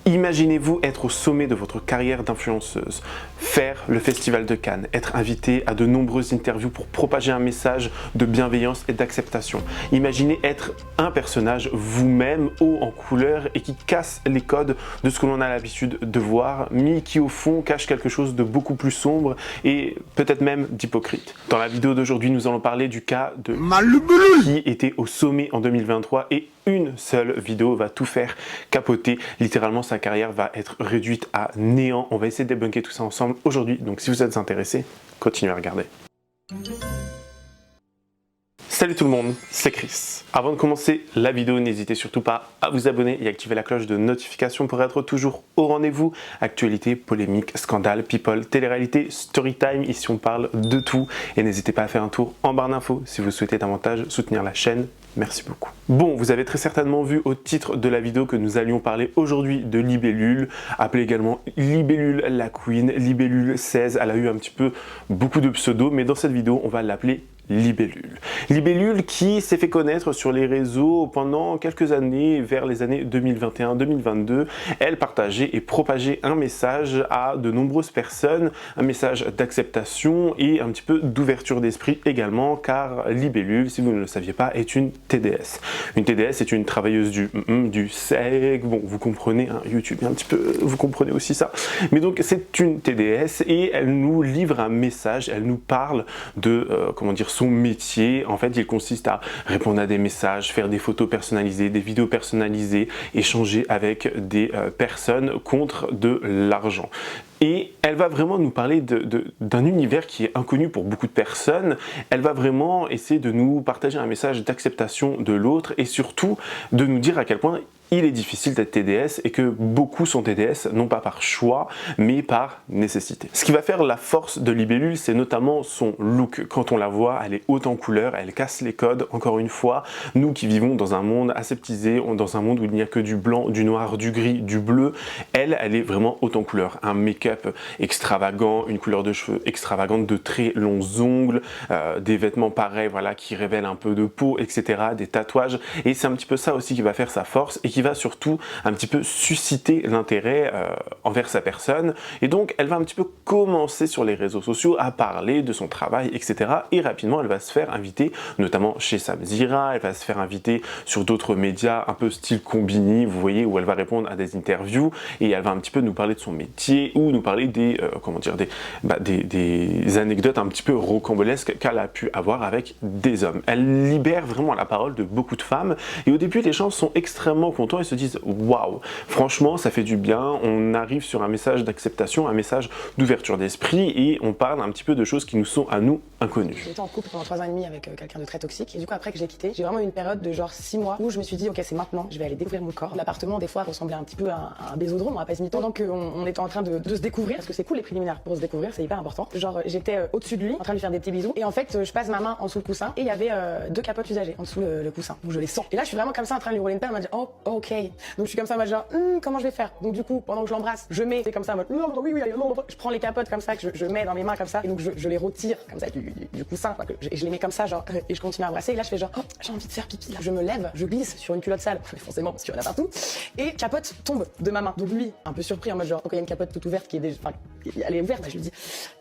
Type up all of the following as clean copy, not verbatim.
Imaginez-vous être au sommet de votre carrière d'influenceuse, faire le festival de Cannes, être invité à de nombreuses interviews pour propager un message de bienveillance et d'acceptation. Imaginez être un personnage vous-même, haut en couleur et qui casse les codes de ce que l'on a l'habitude de voir, mais qui au fond cache quelque chose de beaucoup plus sombre et peut-être même d'hypocrite. Dans la vidéo d'aujourd'hui, nous allons parler du cas de qui était au sommet en 2023 et une seule vidéo va tout faire capoter. Littéralement, sa carrière va être réduite à néant. On va essayer de débunker tout ça ensemble aujourd'hui. Donc si vous êtes intéressé, continuez à regarder. Salut tout le monde, c'est Chris. Avant de commencer la vidéo, n'hésitez surtout pas à vous abonner et activer la cloche de notification pour être toujours au rendez-vous. Actualité, polémique, scandale, people, télé-réalité, story time, ici on parle de tout. Et n'hésitez pas à faire un tour en barre d'infos si vous souhaitez davantage soutenir la chaîne. Merci beaucoup. Bon, vous avez très certainement vu au titre de la vidéo que nous allions parler aujourd'hui de Libellule, appelée également Libellule la Queen, Libellule 16. Elle a eu un petit peu beaucoup de pseudos, mais dans cette vidéo, on va l'appeler Libellule. Libellule qui s'est fait connaître sur les réseaux pendant quelques années, vers les années 2021-2022. Elle partageait et propageait un message à de nombreuses personnes, un message d'acceptation et un petit peu d'ouverture d'esprit également, car Libellule, si vous ne le saviez pas, est une TDS. Une TDS est une travailleuse du sexe, bon vous comprenez, hein, YouTube un petit peu, vous comprenez aussi ça. Mais donc c'est une TDS et elle nous livre un message, elle nous parle de, comment dire, son métier. En fait, il consiste à répondre à des messages, faire des photos personnalisées, des vidéos personnalisées, échanger avec des personnes contre de l'argent. Et elle va vraiment nous parler d'un univers qui est inconnu pour beaucoup de personnes. Elle va vraiment essayer de nous partager un message d'acceptation de l'autre et surtout de nous dire à quel point il est difficile d'être TDS et que beaucoup sont TDS, non pas par choix, mais par nécessité. Ce qui va faire la force de Libellule, c'est notamment son look. Quand on la voit, elle est haute en couleurs, elle casse les codes. Encore une fois, nous qui vivons dans un monde aseptisé, dans un monde où il n'y a que du blanc, du noir, du gris, du bleu, elle est vraiment haute en couleurs. Un make-up extravagant, une couleur de cheveux extravagante, de très longs ongles, des vêtements pareils, voilà, qui révèlent un peu de peau, etc., des tatouages. Et c'est un petit peu ça aussi qui va faire sa force et qui va surtout un petit peu susciter l'intérêt envers sa personne. Et donc elle va un petit peu commencer sur les réseaux sociaux à parler de son travail, etc. Et rapidement elle va se faire inviter, notamment chez Samzira, elle va se faire inviter sur d'autres médias un peu style Combini, vous voyez, où elle va répondre à des interviews et elle va un petit peu nous parler de son métier ou nous parler des, comment dire, des anecdotes un petit peu rocambolesques qu'elle a pu avoir avec des hommes. Elle libère vraiment la parole de beaucoup de femmes et au début les gens sont extrêmement contents et se disent waouh, franchement ça fait du bien, on arrive sur un message d'acceptation, un message d'ouverture d'esprit et on parle un petit peu de choses qui nous sont à nous inconnues. J'étais en couple pendant 3 ans et demi avec quelqu'un de très toxique et du coup après que j'ai quitté, j'ai vraiment eu une période de genre 6 mois où je me suis dit ok c'est maintenant, je vais aller découvrir mon corps. L'appartement des fois ressemblait un petit peu à un bésodrome, on va pas se mytho, pendant qu'on était en train de se découvrir, parce que c'est cool les préliminaires pour se découvrir, c'est hyper important. Genre j'étais au-dessus de lui en train de lui faire des petits bisous et en fait je passe ma main en dessous le coussin et il y avait 2 capotes usagées en dessous le coussin, donc je les sens. Et là je suis vraiment comme ça en train de lui rouler une pelle, elle m'a dit oh ok. Donc je suis comme ça, moi genre comment je vais faire. Donc du coup pendant que je l'embrasse, je mets, c'est comme ça, moi, oui, je prends les capotes comme ça que je mets dans mes mains comme ça et donc je les retire comme ça du coussin, quoi, je les mets comme ça genre et je continue à embrasser et là je fais genre oh j'ai envie de faire pipi là. Je me lève, je glisse sur une culotte sale, forcément parce qu'il y en a partout et capote tombe de ma main. Donc lui un peu surpris en mode genre ok il y a une capote toute ouverte qui est déjà, enfin elle est ouverte, bah, je lui dis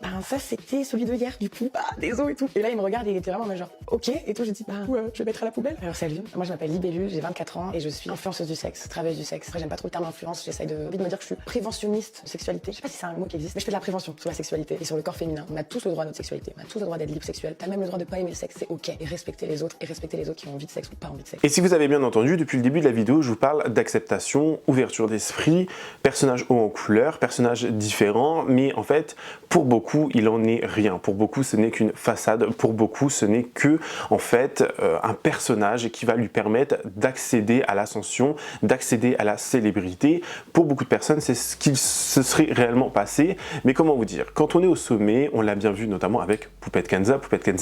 ben ça c'était celui de hier du coup, désolé et tout. Et là il me regarde et il était vraiment mais genre ok et tout, je dis bah je vais mettre à la poubelle. Alors salut, moi je m'appelle Libellule, j'ai 24 ans et je suis influenceuse du sexe, travailleuse du sexe. Après j'aime pas trop le terme influence, j'essaye de me dire que je suis préventionniste de sexualité. Je sais pas si c'est un mot qui existe, mais je fais de la prévention sur la sexualité et sur le corps féminin. On a tous le droit à notre sexualité, on a tous le droit d'être libre sexuel. T'as même le droit de pas aimer le sexe, c'est ok. Et respecter les autres qui ont envie de sexe ou pas envie de sexe. Et si vous avez bien entendu, depuis le début de la vidéo, je vous parle d'acceptation, ouverture d'esprit, personnages haut en couleur, personnages différents, mais en fait, pour beaucoup, il en est rien. Pour beaucoup, ce n'est qu'une façade. Pour beaucoup, ce n'est que, en fait, un personnage qui va lui permettre d'accéder à l'ascension, d'accéder à la célébrité. Pour beaucoup de personnes, c'est ce qu'il se serait réellement passé. Mais comment vous dire, quand on est au sommet, on l'a bien vu notamment avec Poupette Kenza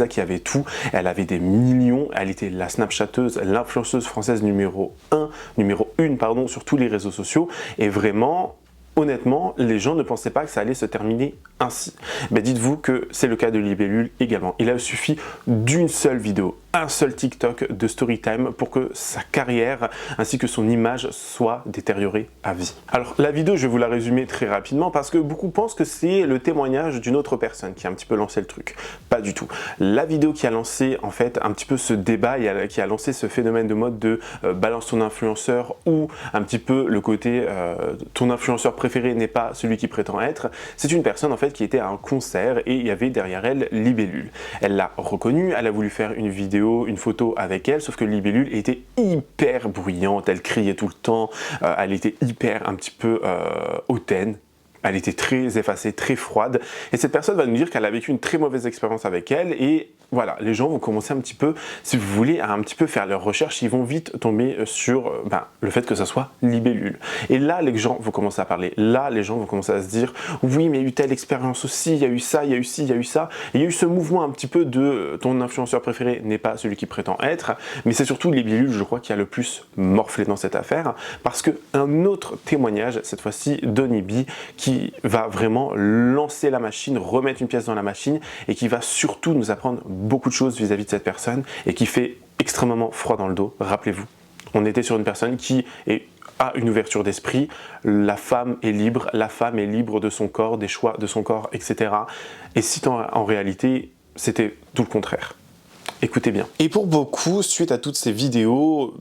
qui avait tout, elle avait des millions, elle était la snapchatteuse, l'influenceuse française numéro 1 sur tous les réseaux sociaux et vraiment honnêtement, les gens ne pensaient pas que ça allait se terminer ainsi. Ben dites-vous que c'est le cas de Libellule également. Il a suffi d'une seule vidéo, un seul TikTok de Storytime pour que sa carrière ainsi que son image soit détériorée à vie. Alors la vidéo, je vais vous la résumer très rapidement parce que beaucoup pensent que c'est le témoignage d'une autre personne qui a un petit peu lancé le truc. Pas du tout. La vidéo qui a lancé en fait un petit peu ce débat et qui a lancé ce phénomène de mode de balance ton influenceur ou un petit peu le côté ton influenceur préféré n'est pas celui qui prétend être, c'est une personne en fait qui était à un concert et il y avait derrière elle Libellule. Elle l'a reconnue, elle a voulu faire une vidéo, une photo avec elle, sauf que Libellule était hyper bruyante, elle criait tout le temps, elle était hyper un petit peu hautaine. Elle était très effacée, très froide. Et cette personne va nous dire qu'elle a vécu une très mauvaise expérience avec elle. Et voilà, les gens vont commencer un petit peu, si vous voulez, à un petit peu faire leurs recherches. Ils vont vite tomber sur le fait que ça soit Libellule. Et là, les gens vont commencer à parler. Là, les gens vont commencer à se dire « Oui, mais il y a eu telle expérience aussi, il y a eu ça, il y a eu ci, il y a eu ça. » Et il y a eu ce mouvement un petit peu de « Ton influenceur préféré n'est pas celui qui prétend être. » Mais c'est surtout Libellule, je crois, qui a le plus morflé dans cette affaire. Parce qu'un autre témoignage, cette fois-ci, Donny B, qui va vraiment lancer la machine, remettre une pièce dans la machine et qui va surtout nous apprendre beaucoup de choses vis-à-vis de cette personne et qui fait extrêmement froid dans le dos. Rappelez-vous, on était sur une personne qui a une ouverture d'esprit, la femme est libre de son corps, des choix de son corps, etc. Et si en réalité, c'était tout le contraire. Écoutez bien. Et pour beaucoup, suite à toutes ces vidéos,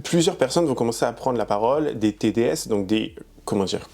plusieurs personnes vont commencer à prendre la parole, des TDS, donc des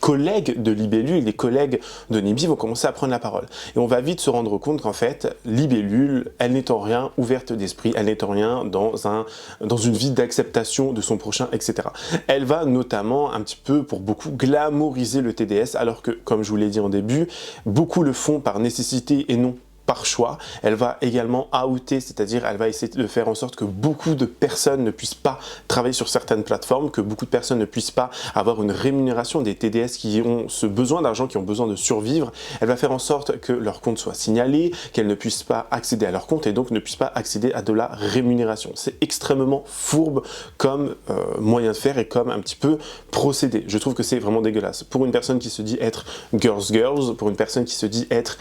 collègues de Libellule, des collègues de Donny B vont commencer à prendre la parole. Et on va vite se rendre compte qu'en fait, Libellule, elle n'est en rien ouverte d'esprit, elle n'est en rien dans une vie d'acceptation de son prochain, etc. Elle va notamment un petit peu, pour beaucoup, glamouriser le TDS, alors que, comme je vous l'ai dit en début, beaucoup le font par nécessité et non par choix. Elle va également outer, c'est-à-dire elle va essayer de faire en sorte que beaucoup de personnes ne puissent pas travailler sur certaines plateformes, que beaucoup de personnes ne puissent pas avoir une rémunération, des TDS qui ont ce besoin d'argent, qui ont besoin de survivre. Elle va faire en sorte que leur compte soit signalé, qu'elles ne puissent pas accéder à leur compte et donc ne puissent pas accéder à de la rémunération. C'est extrêmement fourbe comme moyen de faire et comme un petit peu procédé. Je trouve que c'est vraiment dégueulasse. Pour une personne qui se dit être girls, pour une personne qui se dit être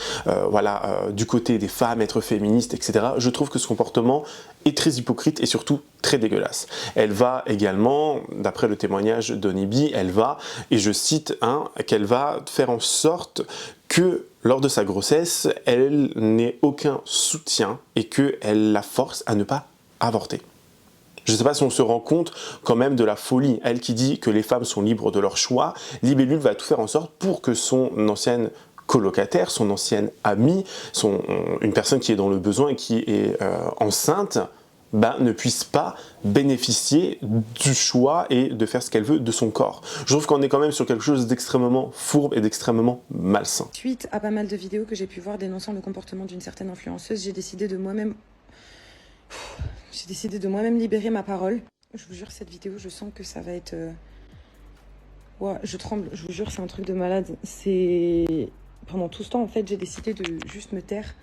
du côté des femmes, être féministe, etc. Je trouve que ce comportement est très hypocrite et surtout très dégueulasse. Elle va également, d'après le témoignage de Donny B, elle va, et je cite, qu'elle va faire en sorte que lors de sa grossesse, elle n'ait aucun soutien et qu'elle la force à ne pas avorter. Je ne sais pas si on se rend compte quand même de la folie. Elle qui dit que les femmes sont libres de leur choix, Libellule va tout faire en sorte pour que son ancienne colocataire, son ancienne amie, une personne qui est dans le besoin et qui est enceinte, ne puisse pas bénéficier du choix et de faire ce qu'elle veut de son corps. Je trouve qu'on est quand même sur quelque chose d'extrêmement fourbe et d'extrêmement malsain. Suite à pas mal de vidéos que j'ai pu voir dénonçant le comportement d'une certaine influenceuse, j'ai décidé de moi-même libérer ma parole. Je vous jure, cette vidéo, je sens que ça va être... Ouais, je tremble, je vous jure, c'est un truc de malade. Pendant tout ce temps, en fait, j'ai décidé de juste me taire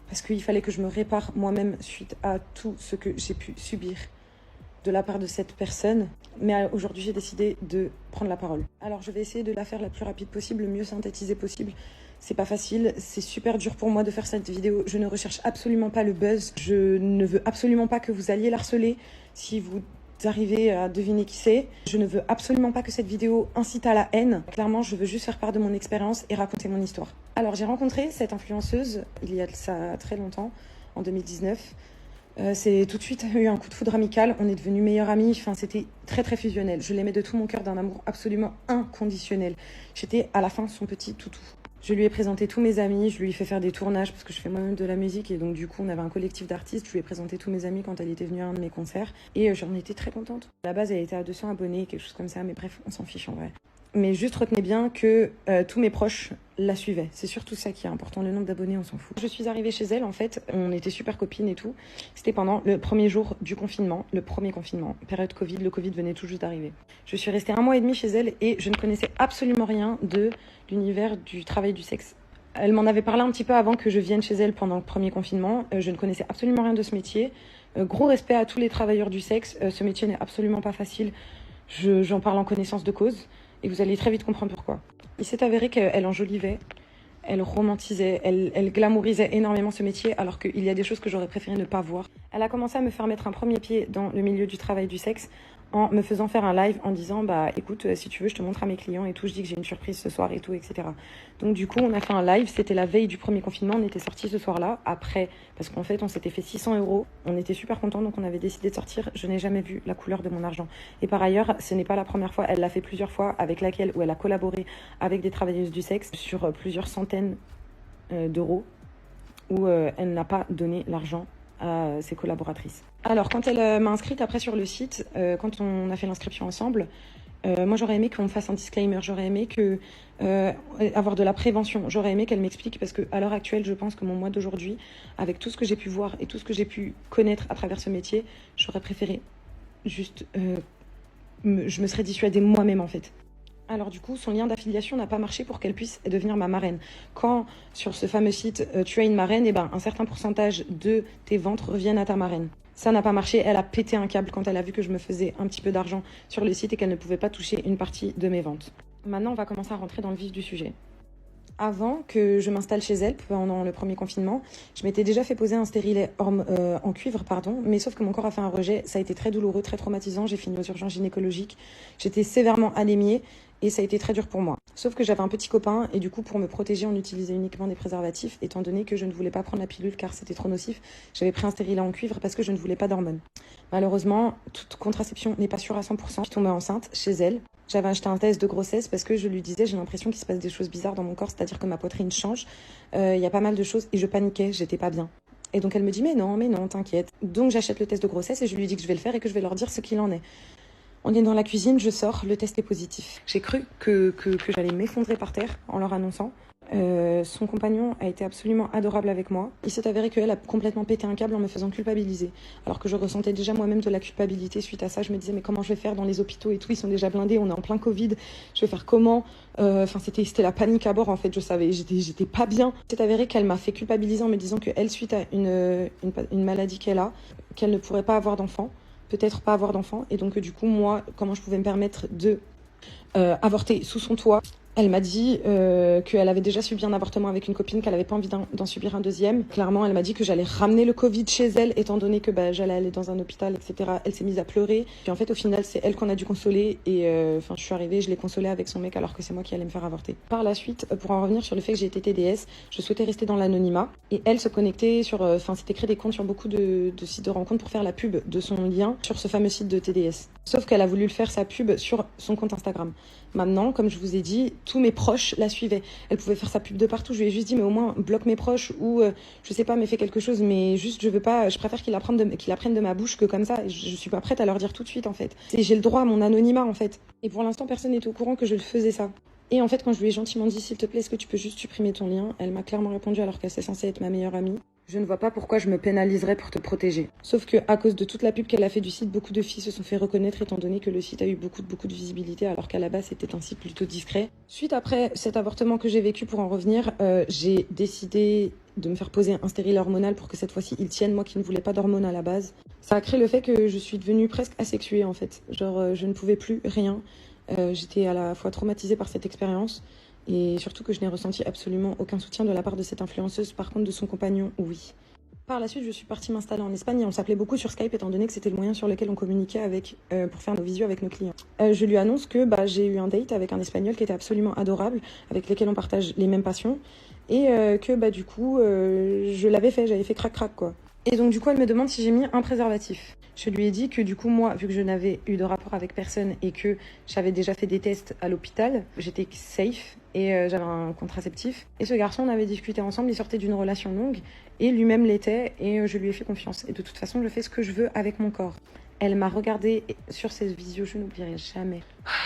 parce qu'il fallait que je me répare moi-même suite à tout ce que j'ai pu subir de la part de cette personne. Mais aujourd'hui, j'ai décidé de prendre la parole. Alors, je vais essayer de la faire la plus rapide possible, le mieux synthétisée possible. C'est pas facile, c'est super dur pour moi de faire cette vidéo. Je ne recherche absolument pas le buzz. Je ne veux absolument pas que vous alliez l'harceler si vous arrivez à deviner qui c'est. Je ne veux absolument pas que cette vidéo incite à la haine. Clairement, je veux juste faire part de mon expérience et raconter mon histoire. Alors, j'ai rencontré cette influenceuse il y a ça très longtemps, en 2019. C'est tout de suite eu un coup de foudre amical. On est devenus meilleurs amis. Enfin, c'était très très fusionnel. Je l'aimais de tout mon cœur, d'un amour absolument inconditionnel. J'étais à la fin son petit toutou. Je lui ai présenté tous mes amis, je lui ai fait faire des tournages parce que je fais moi-même de la musique et donc du coup on avait un collectif d'artistes. Je lui ai présenté tous mes amis quand elle était venue à un de mes concerts et j'en étais très contente. À la base elle était à 200 abonnés, quelque chose comme ça, mais bref, on s'en fiche en vrai. Mais juste retenez bien que tous mes proches la suivaient. C'est surtout ça qui est important, le nombre d'abonnés, on s'en fout. Je suis arrivée chez elle, en fait, on était super copines et tout. C'était pendant le premier jour du confinement, le premier confinement, période Covid, le Covid venait tout juste d'arriver. Je suis restée 1 mois et demi chez elle et je ne connaissais absolument rien de l'univers du travail du sexe. Elle m'en avait parlé un petit peu avant que je vienne chez elle pendant le premier confinement. Je ne connaissais absolument rien de ce métier. Gros respect à tous les travailleurs du sexe. Ce métier n'est absolument pas facile. J'en parle en connaissance de cause. Et vous allez très vite comprendre pourquoi. Il s'est avéré qu'elle enjolivait, elle romantisait, elle glamourisait énormément ce métier, alors qu'il y a des choses que j'aurais préféré ne pas voir. Elle a commencé à me faire mettre un premier pied dans le milieu du travail du sexe en me faisant faire un live en disant bah écoute si tu veux je te montre à mes clients et tout, je dis que j'ai une surprise ce soir et tout, etc. Donc du coup on a fait un live, c'était la veille du premier confinement, on était sortis ce soir-là, après parce qu'en fait on s'était fait 600 €, on était super contents donc on avait décidé de sortir. Je n'ai jamais vu la couleur de mon argent et par ailleurs ce n'est pas la première fois, elle l'a fait plusieurs fois avec laquelle où elle a collaboré avec des travailleuses du sexe sur plusieurs centaines d'euros où elle n'a pas donné l'argent à ses collaboratrices. Alors, quand elle m'a inscrite après sur le site, quand on a fait l'inscription ensemble, moi j'aurais aimé qu'on me fasse un disclaimer, j'aurais aimé avoir de la prévention, j'aurais aimé qu'elle m'explique parce qu'à l'heure actuelle, je pense que mon moi d'aujourd'hui, avec tout ce que j'ai pu voir et tout ce que j'ai pu connaître à travers ce métier, j'aurais préféré juste, je me serais dissuadée moi-même en fait. Alors du coup, son lien d'affiliation n'a pas marché pour qu'elle puisse devenir ma marraine. Quand sur ce fameux site, tu as une marraine, et ben un certain pourcentage de tes ventes reviennent à ta marraine. Ça n'a pas marché, elle a pété un câble quand elle a vu que je me faisais un petit peu d'argent sur le site et qu'elle ne pouvait pas toucher une partie de mes ventes. Maintenant, on va commencer à rentrer dans le vif du sujet. Avant que je m'installe chez elle pendant le premier confinement, je m'étais déjà fait poser un stérilet en cuivre, mais sauf que mon corps a fait un rejet. Ça a été très douloureux, très traumatisant. J'ai fini aux urgences gynécologiques. J'étais sévèrement anémiée et ça a été très dur pour moi. Sauf que j'avais un petit copain et du coup, pour me protéger, on utilisait uniquement des préservatifs, étant donné que je ne voulais pas prendre la pilule car c'était trop nocif. J'avais pris un stérilet en cuivre parce que je ne voulais pas d'hormones. Malheureusement, toute contraception n'est pas sûre à 100%. Je suis tombée enceinte chez elle. J'avais acheté un test de grossesse parce que je lui disais j'ai l'impression qu'il se passe des choses bizarres dans mon corps, c'est-à-dire que ma poitrine change, il y a pas mal de choses et je paniquais, j'étais pas bien. Et donc elle me dit mais non, t'inquiète. Donc j'achète le test de grossesse et je lui dis que je vais le faire et que je vais leur dire ce qu'il en est. On est dans la cuisine, je sors, le test est positif. J'ai cru que j'allais m'effondrer par terre en leur annonçant. Son compagnon a été absolument adorable avec moi. Il s'est avéré qu'elle a complètement pété un câble en me faisant culpabiliser. Alors que je ressentais déjà moi-même de la culpabilité suite à ça. Je me disais mais comment je vais faire dans les hôpitaux et tout, ils sont déjà blindés, on est en plein Covid. Je vais faire comment? Enfin c'était la panique à bord en fait, je savais, j'étais pas bien. Il s'est avéré qu'elle m'a fait culpabiliser en me disant qu'elle suite à une maladie qu'elle a, qu'elle ne pourrait pas avoir d'enfant. Peut-être pas avoir d'enfant et donc du coup moi comment je pouvais me permettre de avorter sous son toit. Elle m'a dit qu'elle avait déjà subi un avortement avec une copine, qu'elle n'avait pas envie d'en subir un deuxième. Clairement, elle m'a dit que j'allais ramener le Covid chez elle, étant donné que j'allais aller dans un hôpital, etc. Elle s'est mise à pleurer. Puis en fait, au final, c'est elle qu'on a dû consoler. Et je suis arrivée, je l'ai consolée avec son mec, alors que c'est moi qui allais me faire avorter. Par la suite, pour en revenir sur le fait que j'ai été TDS, je souhaitais rester dans l'anonymat. Et elle se connectait sur... s'était créé des comptes sur beaucoup de sites de rencontres pour faire la pub de son lien sur ce fameux site de TDS. Sauf qu'elle a voulu le faire sa pub sur son compte Instagram. Maintenant, comme je vous ai dit, tous mes proches la suivaient. Elle pouvait faire sa pub de partout. Je lui ai juste dit, mais au moins, bloque mes proches ou, je sais pas, mais fais quelque chose. Mais juste, je préfère qu'il apprenne de ma bouche que comme ça. Je suis pas prête à leur dire tout de suite, en fait. J'ai le droit à mon anonymat, en fait. Et pour l'instant, personne n'est au courant que je le faisais ça. Et en fait, quand je lui ai gentiment dit, s'il te plaît, est-ce que tu peux juste supprimer ton lien? Elle m'a clairement répondu alors qu'elle s'est censée être ma meilleure amie. Je ne vois pas pourquoi je me pénaliserais pour te protéger. Sauf que à cause de toute la pub qu'elle a fait du site, beaucoup de filles se sont fait reconnaître étant donné que le site a eu beaucoup de visibilité alors qu'à la base c'était un site plutôt discret. Suite après cet avortement que j'ai vécu, pour en revenir, j'ai décidé de me faire poser un stérilet hormonal pour que cette fois-ci il tienne, moi qui ne voulais pas d'hormones à la base. Ça a créé le fait que je suis devenue presque asexuée en fait. Genre je ne pouvais plus rien. J'étais à la fois traumatisée par cette expérience. Et surtout que je n'ai ressenti absolument aucun soutien de la part de cette influenceuse. Par contre, de son compagnon, oui. Par la suite, je suis partie m'installer en Espagne et on s'appelait beaucoup sur Skype étant donné que c'était le moyen sur lequel on communiquait pour faire nos visios avec nos clients. Je lui annonce que j'ai eu un date avec un Espagnol qui était absolument adorable, avec lequel on partage les mêmes passions et que du coup, je l'avais fait, j'avais fait crac-crac quoi. Et donc du coup, elle me demande si j'ai mis un préservatif. Je lui ai dit que du coup, moi, vu que je n'avais eu de rapport avec personne et que j'avais déjà fait des tests à l'hôpital, j'étais safe et j'avais un contraceptif. Et ce garçon, on avait discuté ensemble, il sortait d'une relation longue et lui-même l'était et je lui ai fait confiance. Et de toute façon, je fais ce que je veux avec mon corps. Elle m'a regardée sur cette visio, je n'oublierai jamais.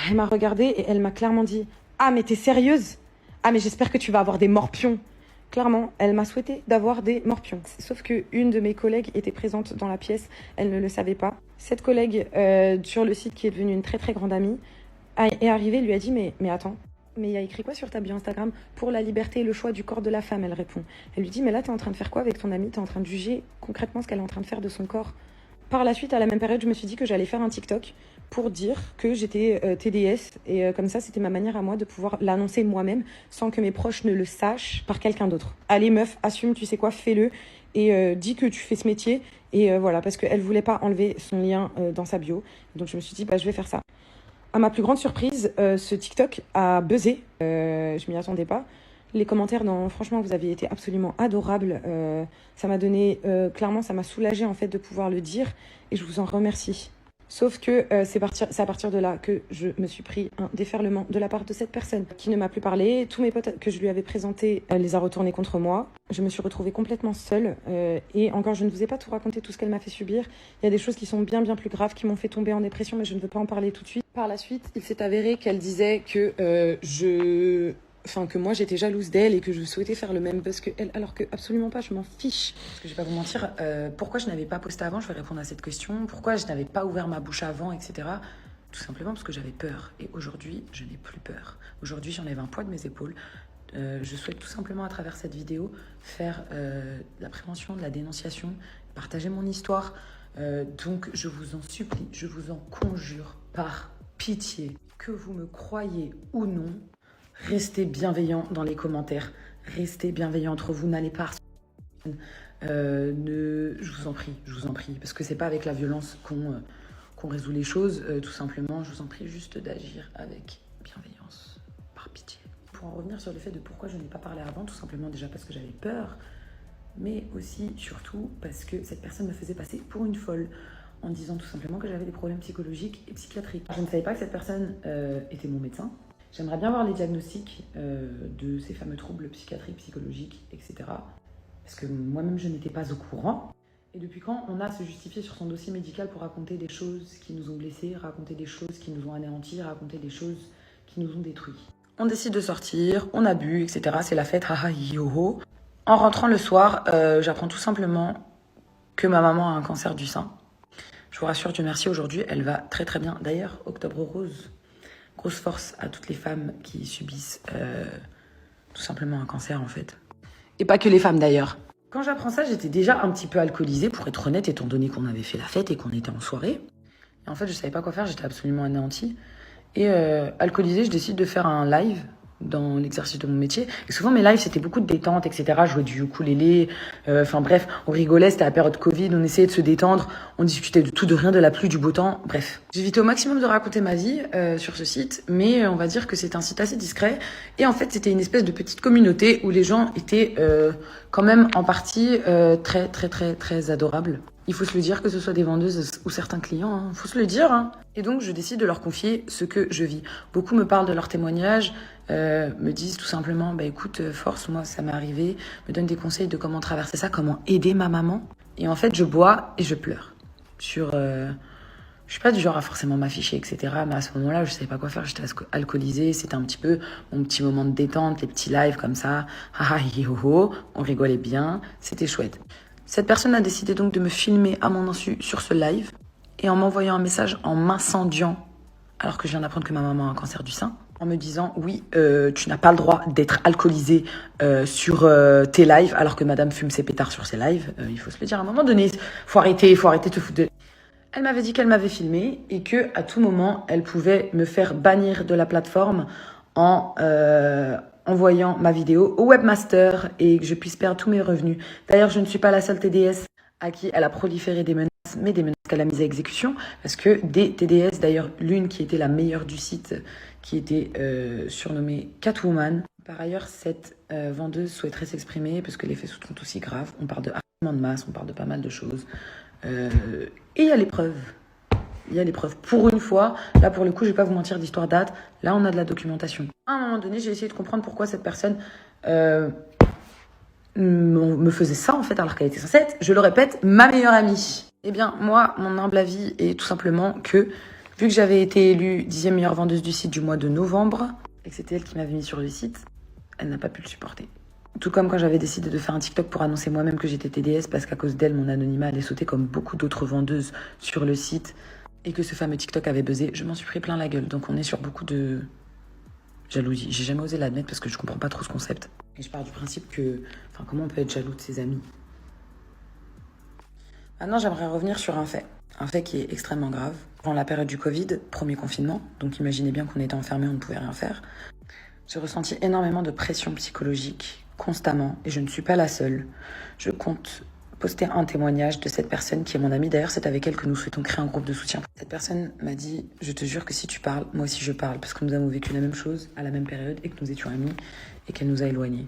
Elle m'a regardée et elle m'a clairement dit « Ah, mais t'es sérieuse? Ah, mais j'espère que tu vas avoir des morpions. » Clairement, elle m'a souhaité d'avoir des morpions. Sauf qu'une de mes collègues était présente dans la pièce, elle ne le savait pas. Cette collègue, sur le site qui est devenue une très très grande amie, est arrivée et lui a dit mais attends, mais il y a écrit quoi sur ta bio Instagram? Pour la liberté et le choix du corps de la femme, elle répond. Elle lui dit mais là t'es en train de faire quoi avec ton amie? T'es en train de juger concrètement ce qu'elle est en train de faire de son corps. Par la suite, à la même période, je me suis dit que j'allais faire un TikTok pour dire que j'étais TDS. Et comme ça, c'était ma manière à moi de pouvoir l'annoncer moi-même sans que mes proches ne le sachent par quelqu'un d'autre. Allez meuf, assume, tu sais quoi, fais-le. et dis que tu fais ce métier. Et voilà, parce qu'elle voulait pas enlever son lien dans sa bio. Donc je me suis dit, bah, je vais faire ça. À ma plus grande surprise, ce TikTok a buzzé. Je m'y attendais pas. Les commentaires, non, franchement, vous avez été absolument adorables. Ça m'a donné, clairement, ça m'a soulagée en fait de pouvoir le dire et je vous en remercie. Sauf que c'est à partir de là que je me suis pris un déferlement de la part de cette personne qui ne m'a plus parlé. Tous mes potes que je lui avais présentés, elle les a retournés contre moi. Je me suis retrouvée complètement seule. Et encore, je ne vous ai pas tout raconté, tout ce qu'elle m'a fait subir. Il y a des choses qui sont bien plus graves, qui m'ont fait tomber en dépression, mais je ne veux pas en parler tout de suite. Par la suite, il s'est avéré qu'elle disait que que moi j'étais jalouse d'elle et que je souhaitais faire le même buzz que elle, alors que absolument pas, je m'en fiche. Parce que je vais pas vous mentir, pourquoi je n'avais pas posté avant, je vais répondre à cette question. Pourquoi je n'avais pas ouvert ma bouche avant, etc. Tout simplement parce que j'avais peur. Et aujourd'hui, je n'ai plus peur. Aujourd'hui, j'enlève un poids de mes épaules. Je souhaite tout simplement à travers cette vidéo faire de la prévention, de la dénonciation, partager mon histoire. Donc je vous en supplie, je vous en conjure, par pitié, que vous me croyez ou non, restez bienveillants dans les commentaires. Restez bienveillants entre vous. N'allez pas je vous en prie. Parce que c'est pas avec la violence qu'on résout les choses. Tout simplement, je vous en prie juste d'agir avec bienveillance. Par pitié. Pour en revenir sur le fait de pourquoi je n'ai pas parlé avant, tout simplement déjà parce que j'avais peur. Mais aussi, surtout, parce que cette personne me faisait passer pour une folle. En disant tout simplement que j'avais des problèmes psychologiques et psychiatriques. Je ne savais pas que cette personne était mon médecin. J'aimerais bien voir les diagnostics de ces fameux troubles psychiatriques, psychologiques, etc. Parce que moi-même, je n'étais pas au courant. Et depuis quand on a à se justifier sur son dossier médical pour raconter des choses qui nous ont blessés, raconter des choses qui nous ont anéantis, raconter des choses qui nous ont détruits. On décide de sortir, on a bu, etc. C'est la fête, haha, yo-ho. En rentrant le soir, j'apprends tout simplement que ma maman a un cancer du sein. Je vous rassure, Dieu merci, aujourd'hui, elle va très très bien. D'ailleurs, Octobre Rose, grosse force à toutes les femmes qui subissent tout simplement un cancer en fait. Et pas que les femmes d'ailleurs. Quand j'apprends ça, j'étais déjà un petit peu alcoolisée, pour être honnête, étant donné qu'on avait fait la fête et qu'on était en soirée. Et en fait, je savais pas quoi faire, j'étais absolument anéantie. Et alcoolisée, je décide de faire un live dans l'exercice de mon métier. Et souvent, mes lives, c'était beaucoup de détente, etc. Jouer du ukulélé, enfin bref, on rigolait, c'était la période Covid, on essayait de se détendre, on discutait de tout, de rien, de la pluie, du beau temps, bref. J'évitais au maximum de raconter ma vie sur ce site, mais on va dire que c'est un site assez discret. Et en fait, c'était une espèce de petite communauté où les gens étaient quand même en partie très adorables. Il faut se le dire, que ce soit des vendeuses ou certains clients, hein. Faut se le dire, hein. Et donc, je décide de leur confier ce que je vis. Beaucoup me parlent de leurs témoignages, me disent tout simplement, bah écoute, force, moi ça m'est arrivé, me donnent des conseils de comment traverser ça, comment aider ma maman. Et en fait, je bois et je pleure. Je suis pas du genre à forcément m'afficher, etc. Mais à ce moment-là, je savais pas quoi faire, j'étais alcoolisée, c'était un petit peu mon petit moment de détente, les petits lives comme ça, haha, hi-ho-ho, on rigolait bien, c'était chouette. Cette personne a décidé donc de me filmer à mon insu sur ce live et en m'envoyant un message en m'incendiant, alors que je viens d'apprendre que ma maman a un cancer du sein, en me disant oui, tu n'as pas le droit d'être alcoolisée sur tes lives, alors que madame fume ses pétards sur ses lives. Il faut se le dire à un moment donné, faut arrêter de te foutre de... Elle m'avait dit qu'elle m'avait filmé et que à tout moment, elle pouvait me faire bannir de la plateforme en envoyant ma vidéo au webmaster et que je puisse perdre tous mes revenus. D'ailleurs, je ne suis pas la seule TDS à qui elle a proliféré des menaces, mais des menaces qu'elle a mises à exécution, parce que des TDS, d'ailleurs l'une qui était la meilleure du site, qui était surnommée Catwoman. Par ailleurs, cette vendeuse souhaiterait s'exprimer parce que les faits sont aussi graves. On parle de harcèlement de masse, on parle de pas mal de choses. Et il y a les preuves. Il y a les preuves. Pour une fois, là pour le coup, je vais pas vous mentir, d'histoire date. Là, on a de la documentation. À un moment donné, j'ai essayé de comprendre pourquoi cette personne me faisait ça en fait, alors qu'elle était censée être, je le répète, ma meilleure amie. Eh bien, moi, mon humble avis est tout simplement que, vu que j'avais été élue 10e meilleure vendeuse du site du mois de novembre, et que c'était elle qui m'avait mis sur le site, elle n'a pas pu le supporter. Tout comme quand j'avais décidé de faire un TikTok pour annoncer moi-même que j'étais TDS, parce qu'à cause d'elle, mon anonymat allait sauter comme beaucoup d'autres vendeuses sur le site, et que ce fameux TikTok avait buzzé, je m'en suis pris plein la gueule. Donc on est sur beaucoup de jalousie. J'ai jamais osé l'admettre parce que je comprends pas trop ce concept. Et je pars du principe que, enfin, comment on peut être jaloux de ses amis? Maintenant, j'aimerais revenir sur un fait qui est extrêmement grave. Pendant la période du Covid, premier confinement, donc imaginez bien qu'on était enfermés, on ne pouvait rien faire. J'ai ressenti énormément de pression psychologique, constamment, et je ne suis pas la seule. Je compte poster un témoignage de cette personne qui est mon amie. D'ailleurs, c'est avec elle que nous souhaitons créer un groupe de soutien. Cette personne m'a dit, je te jure que si tu parles, moi aussi je parle, parce que nous avons vécu la même chose à la même période et que nous étions amis et qu'elle nous a éloignés.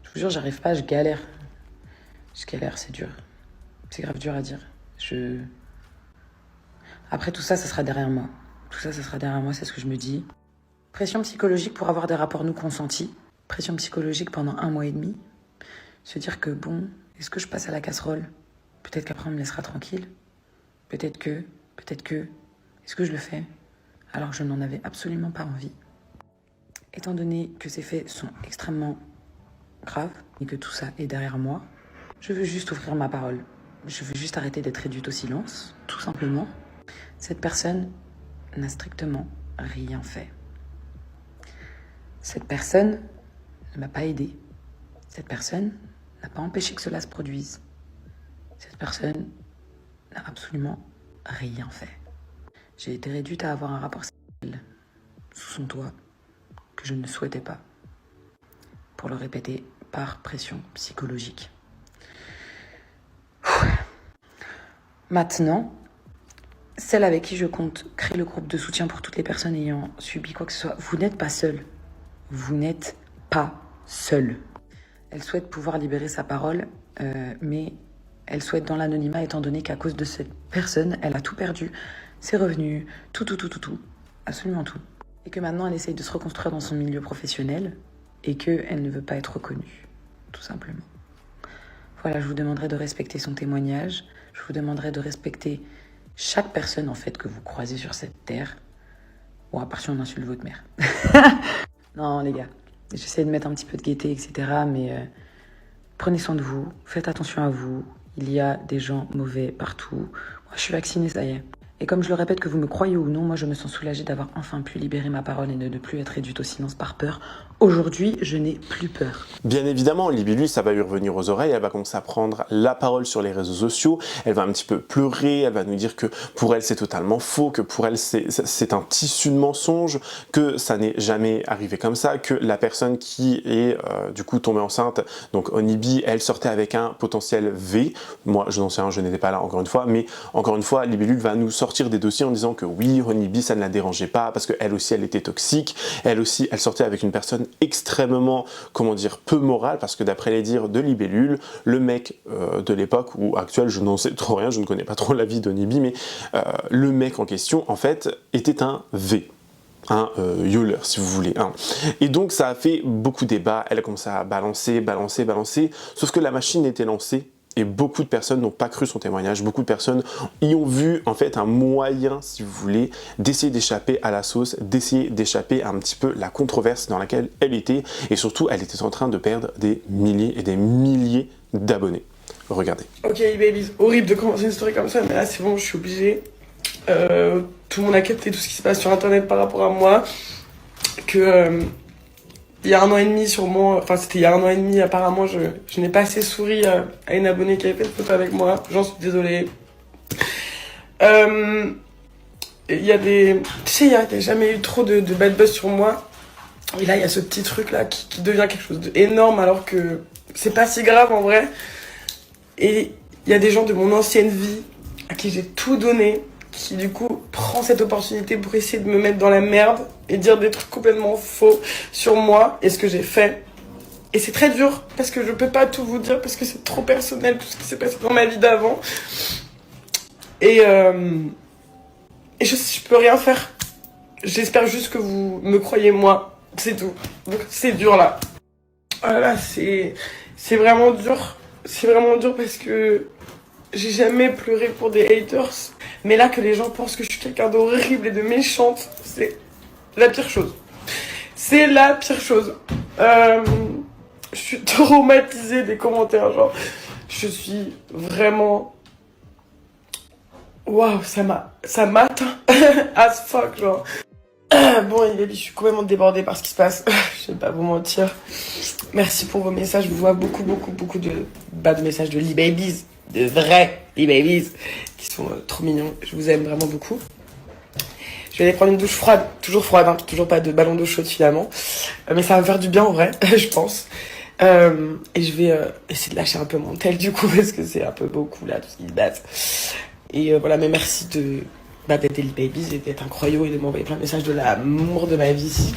Je vous jure, j'arrive pas, je galère. Je galère, c'est dur. C'est grave dur à dire. Après tout ça, ça sera derrière moi. Tout ça, ça sera derrière moi, c'est ce que je me dis. Pression psychologique pour avoir des rapports non consentis. Pression psychologique pendant 1 mois et demi. Se dire que bon, est-ce que je passe à la casserole? Peut-être qu'après on me laissera tranquille. Peut-être que, est-ce que je le fais? Alors que je n'en avais absolument pas envie. Étant donné que ces faits sont extrêmement graves et que tout ça est derrière moi, je veux juste ouvrir ma parole. Je veux juste arrêter d'être réduite au silence, tout simplement. Cette personne n'a strictement rien fait. Cette personne ne m'a pas aidée. Cette personne n'a pas empêché que cela se produise. Cette personne n'a absolument rien fait. J'ai été réduite à avoir un rapport sexuel sous son toit que je ne souhaitais pas. Pour le répéter, par pression psychologique. Maintenant, celle avec qui je compte créer le groupe de soutien pour toutes les personnes ayant subi quoi que ce soit, vous n'êtes pas seul. Vous n'êtes pas seul. Elle souhaite pouvoir libérer sa parole, mais elle souhaite dans l'anonymat étant donné qu'à cause de cette personne, elle a tout perdu, ses revenus, tout, absolument tout. Et que maintenant elle essaye de se reconstruire dans son milieu professionnel et qu'elle ne veut pas être reconnue, tout simplement. Voilà, je vous demanderai de respecter son témoignage, je vous demanderai de respecter chaque personne en fait que vous croisez sur cette terre. Bon, à part si on insulte votre mère. Non les gars, j'essaie de mettre un petit peu de gaieté, etc. Mais prenez soin de vous, faites attention à vous. Il y a des gens mauvais partout. Moi je suis vaccinée, ça y est. Et comme je le répète, que vous me croyez ou non, moi je me sens soulagée d'avoir enfin pu libérer ma parole et de ne plus être réduite au silence par peur. Aujourd'hui, je n'ai plus peur. Bien évidemment, Libby, lui, ça va lui revenir aux oreilles, elle va commencer à prendre la parole sur les réseaux sociaux, elle va un petit peu pleurer, elle va nous dire que pour elle c'est totalement faux, que pour elle c'est un tissu de mensonges, que ça n'est jamais arrivé comme ça, que la personne qui est du coup tombée enceinte, donc Onibi, elle sortait avec un potentiel V. Moi, je n'en sais rien, je n'étais pas là encore une fois, mais encore une fois, Libby va nous sortir des dossiers en disant que oui, Onibi, ça ne la dérangeait pas parce qu'elle aussi, elle était toxique, elle aussi, elle sortait avec une personne extrêmement, comment dire, peu morale, parce que d'après les dires de Libellule, le mec de l'époque, ou actuel, je n'en sais trop rien, je ne connais pas trop la vie d'Onibi, mais le mec en question, en fait, était un V. Un Euler, si vous voulez. Hein. Et donc, ça a fait beaucoup de débats, elle a commencé à balancer, sauf que la machine était lancée, et beaucoup de personnes n'ont pas cru son témoignage, beaucoup de personnes y ont vu en fait un moyen, si vous voulez, d'essayer d'échapper à la sauce, d'essayer d'échapper à un petit peu la controverse dans laquelle elle était, et surtout elle était en train de perdre des milliers et des milliers d'abonnés. Regardez. Ok babies, horrible de commencer une story comme ça, mais là c'est bon, je suis obligée. Tout le monde a capté tout ce qui se passe sur internet par rapport à moi, que... il y a 1 an et demi sûrement, enfin c'était il y a 1 an et demi apparemment, je n'ai pas assez souri à une abonnée qui avait fait une photo avec moi, j'en suis désolée. Il y a des... Tu sais, il n'y a jamais eu trop de bad buzz sur moi. Et là, il y a ce petit truc là qui devient quelque chose d'énorme alors que c'est pas si grave en vrai. Et il y a des gens de mon ancienne vie à qui j'ai tout donné, qui du coup prend cette opportunité pour essayer de me mettre dans la merde et dire des trucs complètement faux sur moi et ce que j'ai fait. Et c'est très dur parce que je peux pas tout vous dire parce que c'est trop personnel tout ce qui s'est passé dans ma vie d'avant. Et je peux rien faire. J'espère juste que vous me croyez moi, c'est tout. Donc c'est dur là. Voilà, c'est vraiment dur. C'est vraiment dur parce que j'ai jamais pleuré pour des haters. Mais là, que les gens pensent que je suis quelqu'un d'horrible et de méchante, c'est la pire chose. C'est la pire chose. Je suis traumatisée des commentaires, genre. Je suis vraiment... Waouh, ça m'atteint as fuck, genre. Bon, je suis complètement débordée par ce qui se passe. Je vais pas vous mentir. Merci pour vos messages. Je vous vois beaucoup de messages de Libabies, de vrais Libabies, qui sont trop mignons. Je vous aime vraiment beaucoup. Je vais aller prendre une douche froide, toujours froide, hein, toujours pas de ballon d'eau chaude finalement. Mais ça va me faire du bien en vrai, je pense. Et je vais essayer de lâcher un peu mon tel du coup, parce que c'est un peu beaucoup là, tout ce qui se passe. Et voilà, mais merci d'être Ellie Babies et d'être incroyable et de m'envoyer plein de messages de l'amour de ma vie.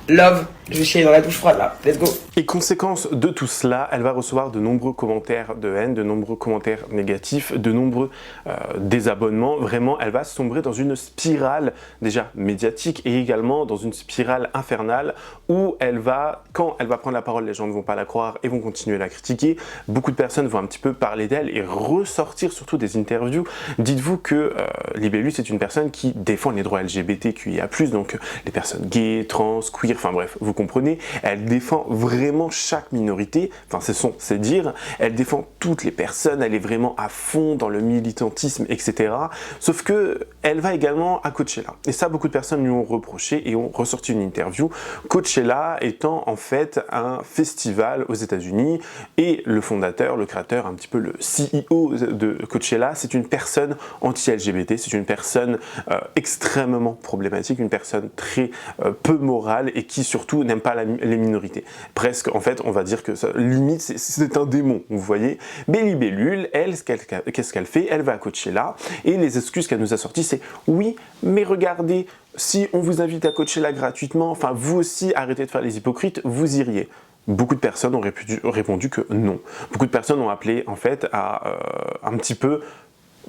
Love, je vais chier dans la douche froide là, let's go. Et conséquence de tout cela, elle va recevoir de nombreux commentaires de haine, de nombreux commentaires négatifs, de nombreux désabonnements. Vraiment, elle va sombrer dans une spirale déjà médiatique et également dans une spirale infernale où quand elle va prendre la parole, les gens ne vont pas la croire et vont continuer à la critiquer. Beaucoup de personnes vont un petit peu parler d'elle et ressortir surtout des interviews. Dites-vous que Libellule, c'est une personne qui défend les droits LGBTQIA+, donc les personnes gays, trans, queer, enfin bref, vous comprenez, elle défend vraiment chaque minorité, enfin c'est dire, elle défend toutes les personnes, elle est vraiment à fond dans le militantisme, etc. Sauf que elle va également à Coachella. Et ça, beaucoup de personnes lui ont reproché et ont ressorti une interview. Coachella étant en fait un festival aux États-Unis et le fondateur, le créateur, un petit peu le CEO de Coachella, c'est une personne anti-LGBT, c'est une personne extrêmement problématique, une personne très peu morale et qui surtout n'aime pas les minorités. Presque, en fait, on va dire que ça, limite, c'est un démon, vous voyez. Mais Libellule, elle, qu'est-ce qu'elle fait? Elle va à Coachella et les excuses qu'elle nous a sorties, c'est « Oui, mais regardez, si on vous invite à Coachella gratuitement, enfin, vous aussi, arrêtez de faire les hypocrites, vous iriez. » Beaucoup de personnes ont répondu que non. Beaucoup de personnes ont appelé, en fait, à un petit peu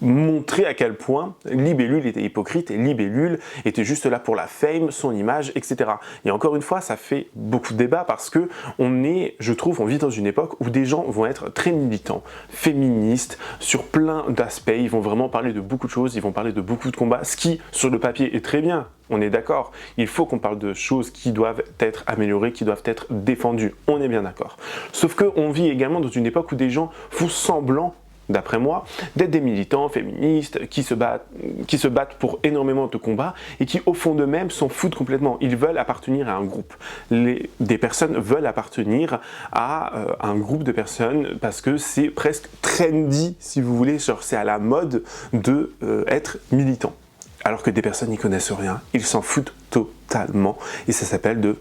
montrer à quel point Libellule était hypocrite et Libellule était juste là pour la fame, son image, etc. Et encore une fois, ça fait beaucoup de débats parce que je trouve, on vit dans une époque où des gens vont être très militants, féministes, sur plein d'aspects, ils vont vraiment parler de beaucoup de choses, ils vont parler de beaucoup de combats, ce qui, sur le papier, est très bien. On est d'accord, il faut qu'on parle de choses qui doivent être améliorées, qui doivent être défendues, on est bien d'accord. Sauf qu'on vit également dans une époque où des gens font semblant, d'après moi, d'être des militants féministes qui se battent pour énormément de combats et qui, au fond d'eux-mêmes, s'en foutent complètement. Ils veulent appartenir à un groupe. Des personnes veulent appartenir à un groupe de personnes parce que c'est presque trendy, si vous voulez, genre c'est à la mode de être militant. Alors que des personnes n'y connaissent rien, ils s'en foutent totalement et ça s'appelle de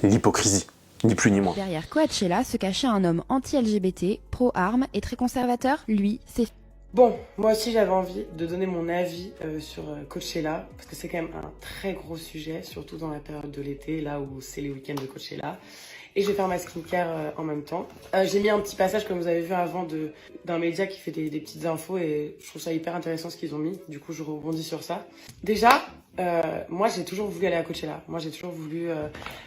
l'hypocrisie. Ni plus ni moins. Derrière Coachella se cachait un homme anti-LGBT, pro-armes et très conservateur. Lui, c'est... Bon, moi aussi j'avais envie de donner mon avis sur Coachella, parce que c'est quand même un très gros sujet, surtout dans la période de l'été, là où c'est les week-ends de Coachella. Et je vais faire ma skincare en même temps. J'ai mis un petit passage, comme vous avez vu avant, d'un média qui fait des petites infos, et je trouve ça hyper intéressant ce qu'ils ont mis. Du coup, je rebondis sur ça. Déjà, moi j'ai toujours voulu aller à Coachella. Moi j'ai toujours voulu...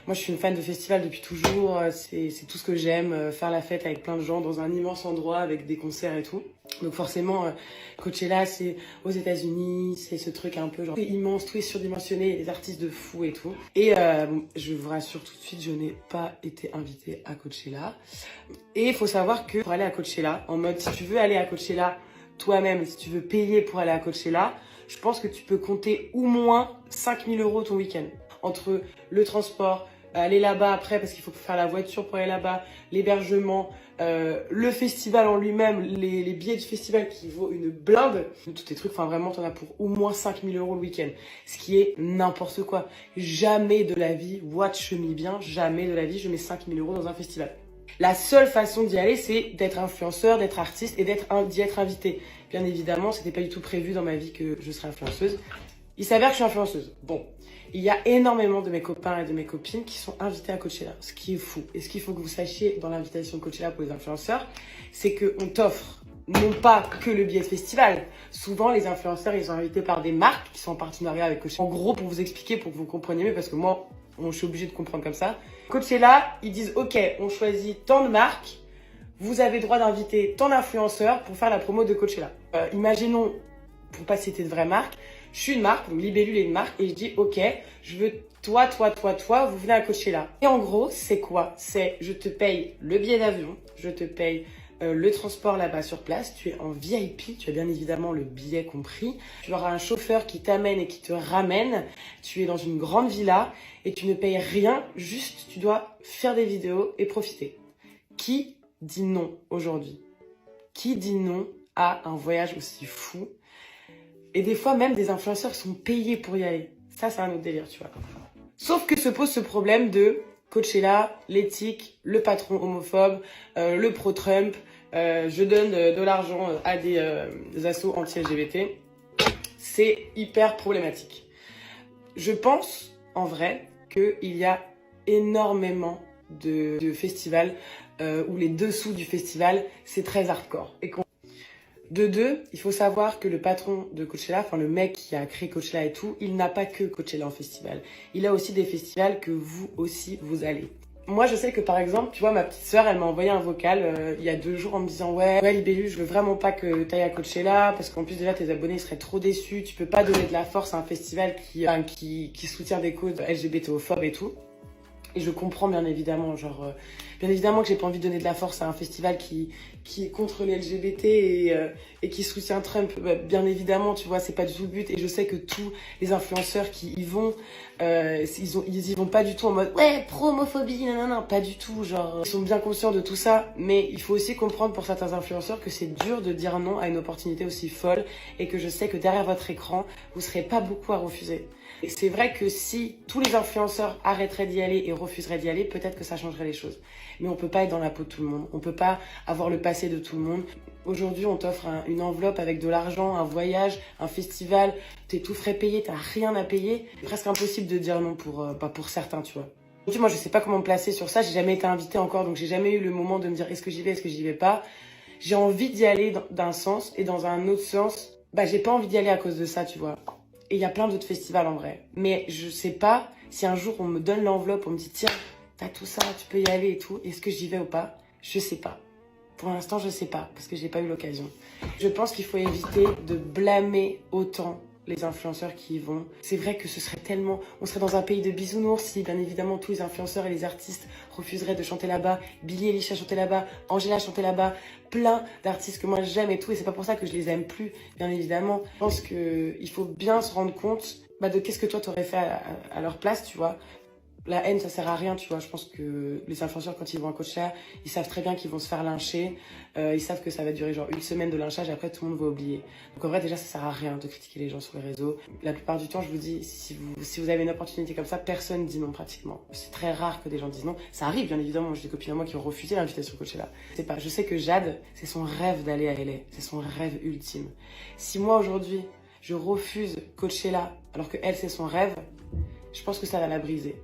moi je suis une fan de festival depuis toujours. C'est tout ce que j'aime, faire la fête avec plein de gens dans un immense endroit avec des concerts et tout. Donc forcément, Coachella c'est aux États-Unis, c'est ce truc un peu genre immense, tout est surdimensionné, les artistes de fou et tout. Et je vous rassure tout de suite, je n'ai pas été invitée à Coachella. Et il faut savoir que pour aller à Coachella, en mode si tu veux aller à Coachella toi-même, si tu veux payer pour aller à Coachella, je pense que tu peux compter au moins 5 000 € ton week-end. Entre le transport, aller là-bas après parce qu'il faut faire la voiture pour aller là-bas, l'hébergement, le festival en lui-même, les billets du festival qui vaut une blinde. Tous tes trucs, enfin vraiment, t'en as pour au moins 5 000 € le week-end. Ce qui est n'importe quoi. Jamais de la vie, watch me bien, jamais de la vie je mets 5 000 € dans un festival. La seule façon d'y aller, c'est d'être influenceur, d'être artiste et d'y être invité. Bien évidemment, c'était pas du tout prévu dans ma vie que je serais influenceuse. Il s'avère que je suis influenceuse. Bon, il y a énormément de mes copains et de mes copines qui sont invités à Coachella, ce qui est fou. Et ce qu'il faut que vous sachiez dans l'invitation de Coachella pour les influenceurs, c'est qu'on t'offre non pas que le billet de festival. Souvent, les influenceurs, ils sont invités par des marques qui sont en partenariat avec Coachella. En gros, pour vous expliquer, pour que vous compreniez mieux, parce que moi, je suis obligée de comprendre comme ça. Coachella, ils disent, ok, on choisit tant de marques, vous avez droit d'inviter tant d'influenceurs pour faire la promo de Coachella. Imaginons, pour pas citer de vraies marques, je suis une marque, donc Libellule est une marque, et je dis, ok, je veux toi, vous venez à Coachella. Et en gros, c'est quoi? C'est, je te paye le billet d'avion, je te paye le transport là-bas sur place, tu es en VIP, tu as bien évidemment le billet compris, tu auras un chauffeur qui t'amène et qui te ramène, tu es dans une grande villa et tu ne payes rien, juste tu dois faire des vidéos et profiter. Qui dit non aujourd'hui? Qui dit non à un voyage aussi fou? Et des fois même des influenceurs sont payés pour y aller. Ça c'est un autre délire, tu vois. Sauf que se pose ce problème de Coachella, l'éthique, le patron homophobe, le pro-Trump, je donne de l'argent à des assos anti-LGBT. C'est hyper problématique. Je pense, en vrai, qu'il y a énormément de festivals où les dessous du festival, c'est très hardcore. De deux, il faut savoir que le patron de Coachella, enfin le mec qui a créé Coachella et tout, il n'a pas que Coachella en festival. Il a aussi des festivals que vous aussi, vous allez. Moi, je sais que par exemple, tu vois, ma petite sœur, elle m'a envoyé un vocal il y a 2 jours en me disant « Ouais, Libellu, je veux vraiment pas que t'ailles à Coachella parce qu'en plus déjà tes abonnés seraient trop déçus. Tu peux pas donner de la force à un festival qui soutient des causes LGBTophobes et tout. » Et je comprends bien évidemment, bien évidemment que j'ai pas envie de donner de la force à un festival qui est contre les LGBT et qui soutient Trump. Bien évidemment, tu vois, c'est pas du tout le but. Et je sais que tous les influenceurs qui y vont, ils y vont pas du tout en mode ouais, pro-homophobie, non, pas du tout. Ils sont bien conscients de tout ça, mais il faut aussi comprendre pour certains influenceurs que c'est dur de dire non à une opportunité aussi folle et que je sais que derrière votre écran, vous serez pas beaucoup à refuser. Et c'est vrai que si tous les influenceurs arrêteraient d'y aller et refuseraient d'y aller, peut-être que ça changerait les choses. Mais on peut pas être dans la peau de tout le monde. On peut pas avoir le passé de tout le monde. Aujourd'hui, on t'offre une enveloppe avec de l'argent, un voyage, un festival. T'es tout frais payé, t'as rien à payer. C'est presque impossible de dire non pour certains, tu vois. Moi, je sais pas comment me placer sur ça. J'ai jamais été invitée encore, donc j'ai jamais eu le moment de me dire est-ce que j'y vais, est-ce que j'y vais pas. J'ai envie d'y aller d'un sens et dans un autre sens, j'ai pas envie d'y aller à cause de ça, tu vois. Et il y a plein d'autres festivals en vrai. Mais je sais pas si un jour on me donne l'enveloppe, on me dit tiens, t'as tout ça, tu peux y aller et tout. Est-ce que j'y vais ou pas? Je sais pas. Pour l'instant, je sais pas parce que j'ai pas eu l'occasion. Je pense qu'il faut éviter de blâmer autant les influenceurs qui y vont. C'est vrai que ce serait tellement... On serait dans un pays de bisounours si, bien évidemment, tous les influenceurs et les artistes refuseraient de chanter là-bas. Billie Eilish a chanté là-bas, Angela a chanté là-bas, plein d'artistes que moi j'aime et tout. Et c'est pas pour ça que je les aime plus, bien évidemment. Je pense qu'il faut bien se rendre compte de qu'est-ce que toi t'aurais fait à leur place, tu vois. La haine, ça sert à rien, tu vois. Je pense que les influenceurs, quand ils vont à Coachella, ils savent très bien qu'ils vont se faire lyncher. Ils savent que ça va durer 1 semaine de lynchage et après tout le monde va oublier. Donc en vrai, déjà, ça sert à rien de critiquer les gens sur les réseaux. La plupart du temps, je vous dis, si vous avez une opportunité comme ça, personne dit non pratiquement. C'est très rare que des gens disent non. Ça arrive, bien évidemment. J'ai des copines à moi qui ont refusé l'invitation Coachella. Je sais que Jade, c'est son rêve d'aller à LA. C'est son rêve ultime. Si moi, aujourd'hui, je refuse Coachella alors que elle, c'est son rêve, je pense que ça va la briser.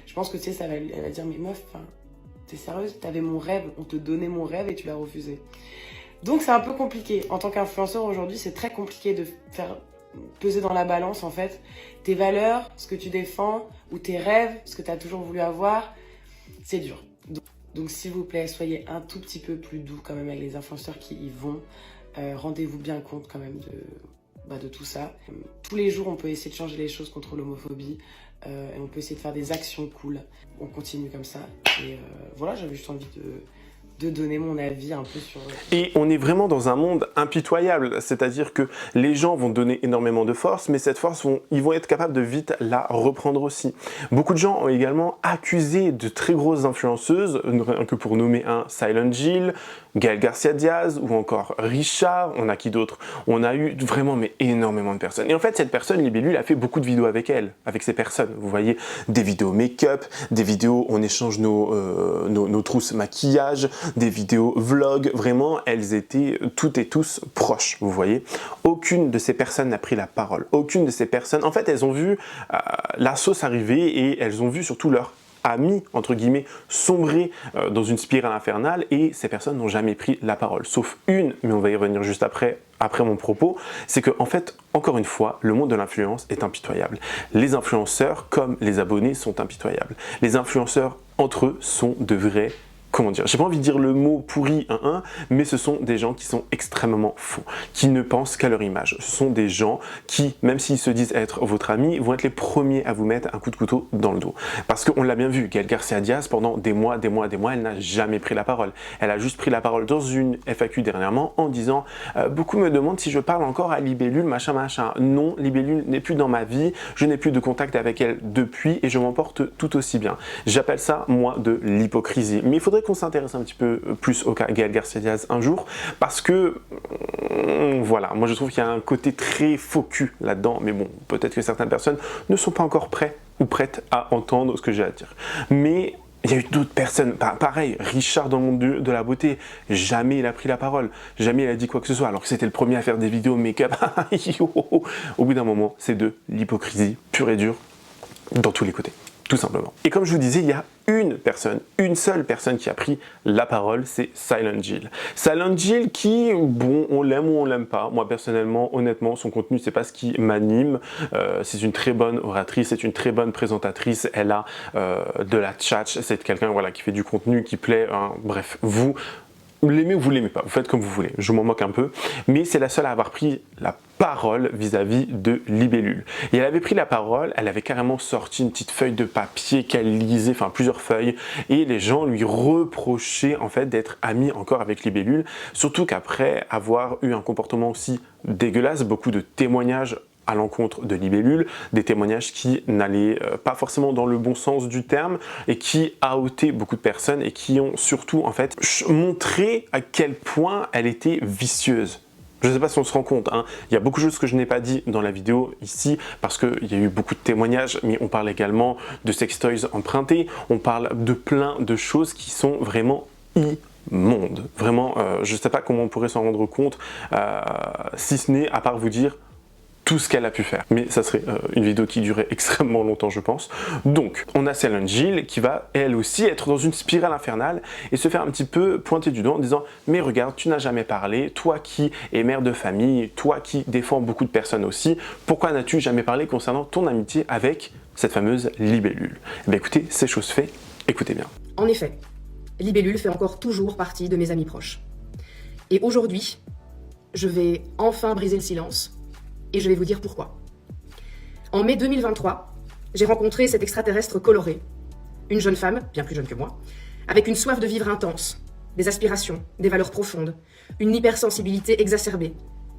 Je pense que tu sais, elle va dire mais meuf, t'es sérieuse? T'avais mon rêve, on te donnait mon rêve et tu l'as refusé. Donc c'est un peu compliqué. En tant qu'influenceur aujourd'hui, c'est très compliqué de faire peser dans la balance en fait tes valeurs, ce que tu défends, ou tes rêves, ce que t'as toujours voulu avoir. C'est dur. Donc s'il vous plaît, soyez un tout petit peu plus doux quand même avec les influenceurs qui y vont. Rendez-vous bien compte quand même de tout ça. Tous les jours, on peut essayer de changer les choses contre l'homophobie. Et on peut essayer de faire des actions cool. On continue comme ça. Et voilà, j'avais juste envie de donner mon avis un peu sur... Et on est vraiment dans un monde impitoyable, c'est-à-dire que les gens vont donner énormément de force, mais cette force, ils vont être capables de vite la reprendre aussi. Beaucoup de gens ont également accusé de très grosses influenceuses, rien que pour nommer un Silent Jill, Gaël Garcia Diaz ou encore Richard, on a qui d'autre? On a eu vraiment énormément de personnes. Et en fait, cette personne, Libellu, il a fait beaucoup de vidéos avec elle, avec ces personnes. Vous voyez, des vidéos make-up, des vidéos où on échange nos trousses maquillage, des vidéos vlog, vraiment, elles étaient toutes et tous proches, vous voyez. Aucune de ces personnes n'a pris la parole. Aucune de ces personnes, en fait, elles ont vu la sauce arriver et elles ont vu surtout leur amis, entre guillemets, sombrer dans une spirale infernale et ces personnes n'ont jamais pris la parole. Sauf une, mais on va y revenir juste après mon propos, c'est que en fait, encore une fois, le monde de l'influence est impitoyable. Les influenceurs, comme les abonnés, sont impitoyables. Les influenceurs, entre eux, sont de vrais... Comment dire? J'ai pas envie de dire le mot pourri, mais ce sont des gens qui sont extrêmement faux, qui ne pensent qu'à leur image. Ce sont des gens qui, même s'ils se disent être votre ami, vont être les premiers à vous mettre un coup de couteau dans le dos. Parce qu'on l'a bien vu, Gaël Garcia Diaz, pendant des mois, elle n'a jamais pris la parole. Elle a juste pris la parole dans une FAQ dernièrement en disant beaucoup me demandent si je parle encore à Libellu, machin. Non, Libellu n'est plus dans ma vie, je n'ai plus de contact avec elle depuis et je m'en porte tout aussi bien. J'appelle ça, moi, de l'hypocrisie. Mais il faudrait qu'on s'intéresse un petit peu plus au cas Gaël Garcia Diaz un jour, parce que voilà, moi je trouve qu'il y a un côté très faux cul là-dedans, mais bon, peut-être que certaines personnes ne sont pas encore prêtes ou prêtes à entendre ce que j'ai à dire. Mais Il y a eu d'autres personnes, pareil, Richard dans le monde de la beauté, jamais il a pris la parole, jamais il a dit quoi que ce soit, alors que c'était le premier à faire des vidéos make-up. Au bout d'un moment, c'est de l'hypocrisie pure et dure, dans tous les côtés, tout simplement. Et comme je vous disais, il y a une seule personne qui a pris la parole, c'est Silent Jill. Silent Jill qui, bon, on l'aime ou on l'aime pas. Moi personnellement, honnêtement, son contenu, c'est pas ce qui m'anime. C'est une très bonne oratrice, c'est une très bonne présentatrice. Elle a de la tchatch, c'est quelqu'un voilà, qui fait du contenu qui plaît. Hein. Bref, vous l'aimez ou vous l'aimez pas, vous faites comme vous voulez, je m'en moque un peu, mais c'est la seule à avoir pris la parole vis-à-vis de Libellule. Et elle avait pris la parole, elle avait carrément sorti une petite feuille de papier qu'elle lisait, enfin plusieurs feuilles, et les gens lui reprochaient en fait d'être amie encore avec Libellule, surtout qu'après avoir eu un comportement aussi dégueulasse, beaucoup de témoignages à l'encontre de Libellule, des témoignages qui n'allaient pas forcément dans le bon sens du terme et qui outaient beaucoup de personnes et qui ont surtout en fait montré à quel point elle était vicieuse. Je ne sais pas si on se rend compte, hein. Il y a beaucoup de choses que je n'ai pas dit dans la vidéo ici parce qu'il y a eu beaucoup de témoignages, mais on parle également de sextoys empruntés, on parle de plein de choses qui sont vraiment immondes. Vraiment, je ne sais pas comment on pourrait s'en rendre compte, si ce n'est à part vous dire tout ce qu'elle a pu faire. Mais ça serait une vidéo qui durait extrêmement longtemps, je pense. Donc, on a Silent Jill qui va, elle aussi, être dans une spirale infernale et se faire un petit peu pointer du doigt en disant « Mais regarde, tu n'as jamais parlé, toi qui es mère de famille, toi qui défends beaucoup de personnes aussi, pourquoi n'as-tu jamais parlé concernant ton amitié avec cette fameuse Libellule ?» Eh bien écoutez, c'est chose faite, écoutez bien. En effet, Libellule fait encore toujours partie de mes amis proches. Et aujourd'hui, je vais enfin briser le silence. Et je vais vous dire pourquoi. En mai 2023, j'ai rencontré cette extraterrestre colorée, une jeune femme, bien plus jeune que moi, avec une soif de vivre intense, des aspirations, des valeurs profondes, une hypersensibilité exacerbée,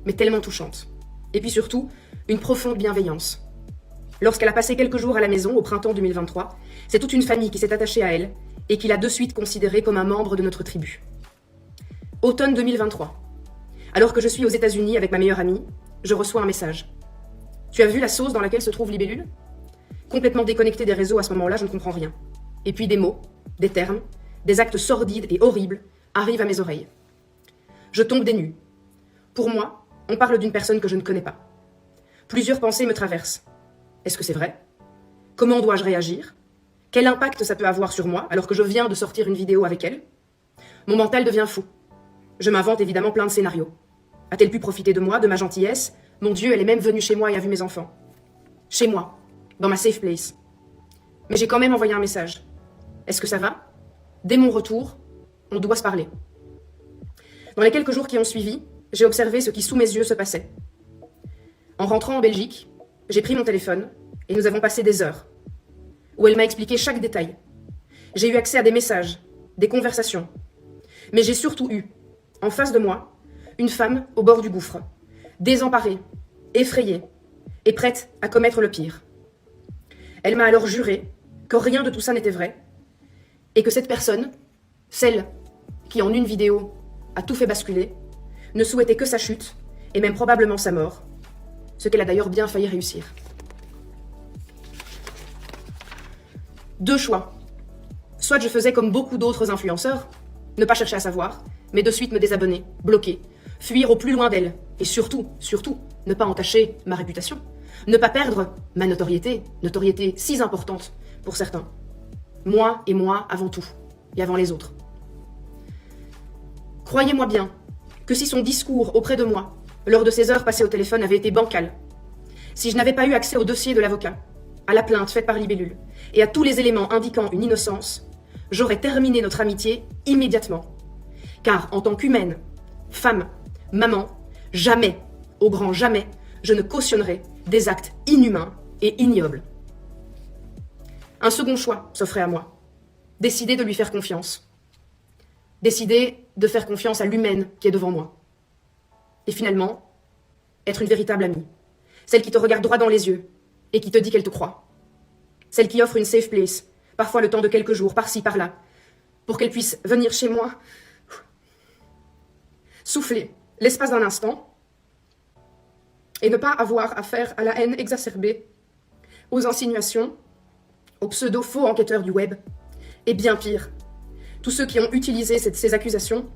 mais tellement touchante. Et puis surtout, une profonde bienveillance. Lorsqu'elle a passé quelques jours à la maison au printemps 2023, c'est toute une famille qui s'est attachée à elle et qui l'a de suite considérée comme un membre de notre tribu. Automne 2023. Alors que je suis aux États-Unis avec ma meilleure amie, je reçois un message. Tu as vu la sauce dans laquelle se trouve Libellule ? Complètement déconnectée des réseaux à ce moment-là, je ne comprends rien. Et puis des mots, des termes, des actes sordides et horribles arrivent à mes oreilles. Je tombe des nues. Pour moi, on parle d'une personne que je ne connais pas. Plusieurs pensées me traversent. Est-ce que c'est vrai ? Comment dois-je réagir ? Quel impact ça peut avoir sur moi alors que je viens de sortir une vidéo avec elle ? Mon mental devient fou. Je m'invente évidemment plein de scénarios. A-t-elle pu profiter de moi, de ma gentillesse ? Mon Dieu, elle est même venue chez moi et a vu mes enfants. Chez moi, dans ma safe place. Mais j'ai quand même envoyé un message. Est-ce que ça va ? Dès mon retour, on doit se parler. Dans les quelques jours qui ont suivi, j'ai observé ce qui sous mes yeux se passait. En rentrant en Belgique, j'ai pris mon téléphone et nous avons passé des heures où elle m'a expliqué chaque détail. J'ai eu accès à des messages, des conversations. Mais j'ai surtout eu, en face de moi, une femme au bord du gouffre, désemparée, effrayée et prête à commettre le pire. Elle m'a alors juré que rien de tout ça n'était vrai et que cette personne, celle qui en une vidéo a tout fait basculer, ne souhaitait que sa chute et même probablement sa mort, ce qu'elle a d'ailleurs bien failli réussir. Deux choix. Soit je faisais comme beaucoup d'autres influenceurs, ne pas chercher à savoir, mais de suite me désabonner, bloquer, fuir au plus loin d'elle, et surtout, ne pas entacher ma réputation, ne pas perdre ma notoriété si importante pour certains. Moi et moi avant tout, et avant les autres. Croyez-moi bien que si son discours auprès de moi, lors de ces heures passées au téléphone, avait été bancal, si je n'avais pas eu accès au dossier de l'avocat, à la plainte faite par Libellule, et à tous les éléments indiquant une innocence, j'aurais terminé notre amitié immédiatement. Car en tant qu'humaine, femme, maman, jamais, au grand jamais, je ne cautionnerai des actes inhumains et ignobles. Un second choix s'offrait à moi. Décider de lui faire confiance. Décider de faire confiance à l'humaine qui est devant moi. Et finalement, être une véritable amie. Celle qui te regarde droit dans les yeux et qui te dit qu'elle te croit. Celle qui offre une safe place, parfois le temps de quelques jours, par-ci, par-là, pour qu'elle puisse venir chez moi, souffler l'espace d'un instant et ne pas avoir affaire à la haine exacerbée, aux insinuations, aux pseudo-faux enquêteurs du web Et bien pire, tous ceux qui ont utilisé ces accusations